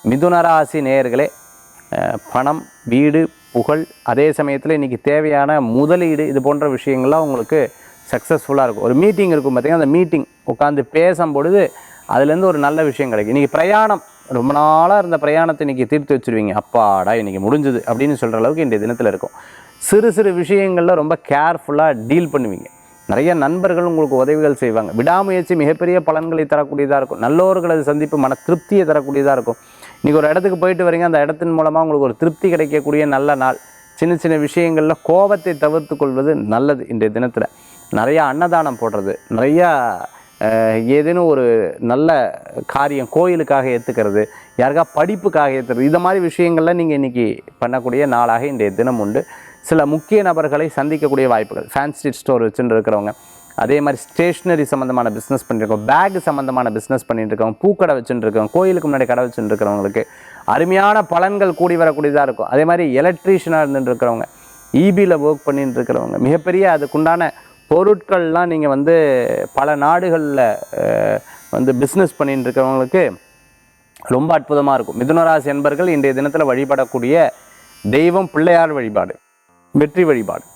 மிதுன ராசி நேயர்களே, பணம், வீடு, புகழ், அதே சமயத்தில் இன்றைக்கி தேவையான முதலீடு இது போன்ற விஷயங்கள்லாம் உங்களுக்கு சக்ஸஸ்ஃபுல்லாக இருக்கும். ஒரு மீட்டிங் இருக்கும் பார்த்திங்கன்னா, அந்த மீட்டிங் உட்காந்து பேசும்பொழுது அதுலேருந்து ஒரு நல்ல விஷயம் கிடைக்கும். இன்றைக்கி பிரயாணம், ரொம்ப நாளாக இருந்த பிரயாணத்தை இன்றைக்கி தீர்த்து வச்சுருவீங்க. அப்பாடா இன்றைக்கி முடிஞ்சுது அப்படின்னு சொல்கிற அளவுக்கு இன்றைய தினத்தில் இருக்கும். சிறு சிறு விஷயங்களில் ரொம்ப கேர்ஃபுல்லாக டீல் பண்ணுவீங்க. நிறைய நண்பர்கள் உங்களுக்கு உதவிகள் செய்வாங்க. விடாமுயற்சி மிகப்பெரிய பலன்களை தரக்கூடியதாக இருக்கும். நல்லோர்களது சந்திப்பு மன திருப்தியை தரக்கூடியதாக இருக்கும். இன்றைக்கி ஒரு இடத்துக்கு போயிட்டு வரீங்க, அந்த இடத்தின் மூலமாக உங்களுக்கு ஒரு திருப்தி கிடைக்கக்கூடிய நல்ல நாள். சின்ன சின்ன விஷயங்களில் கோபத்தை தவிர்த்து கொள்வது நல்லது. இன்றைய தினத்தில் நிறையா அன்னதானம் போடுறது, நிறையா ஏதேனும் ஒரு நல்ல காரியம் கோயிலுக்காக ஏற்றுக்கிறது, யாருக்கா படிப்புக்காக ஏற்றுறது, இந்த மாதிரி விஷயங்களில் நீங்கள் இன்றைக்கி பண்ணக்கூடிய நாளாக இன்றைய தினம் உண்டு. சில முக்கிய நபர்களை சந்திக்கக்கூடிய வாய்ப்புகள். ஃபேன்சி ஸ்டோர் வச்சுட்டு இருக்கிறவங்க, அதே மாதிரி ஸ்டேஷ்னரி சம்மந்தமான பிஸ்னஸ் பண்ணியிருக்கோம், பேக் சம்மந்தமான பிஸ்னஸ் பண்ணிட்டு இருக்கவங்க, பூக்கடை வச்சுட்டு இருக்கவங்க, கோயிலுக்கு முன்னாடி கடை வச்சுட்டு இருக்கிறவங்களுக்கு அருமையான பலன்கள் கூடி வரக்கூடியதாக இருக்கும். அதே மாதிரி எலக்ட்ரீஷியனாக இருந்துட்டு இருக்கிறவங்க, இபியில் ஒர்க் பண்ணிட்டு இருக்கிறவங்க, மிகப்பெரிய அதுக்குண்டான பொருட்கள்லாம் நீங்கள் வந்து பல நாடுகளில் பிஸ்னஸ் பண்ணிட்டு இருக்கிறவங்களுக்கு ரொம்ப அற்புதமாக இருக்கும். மிதுனராசி என்பர்கள் இன்றைய தினத்தில் வழிபடக்கூடிய தெய்வம் பிள்ளையார் வழிபாடு, வெற்றி வழிபாடு.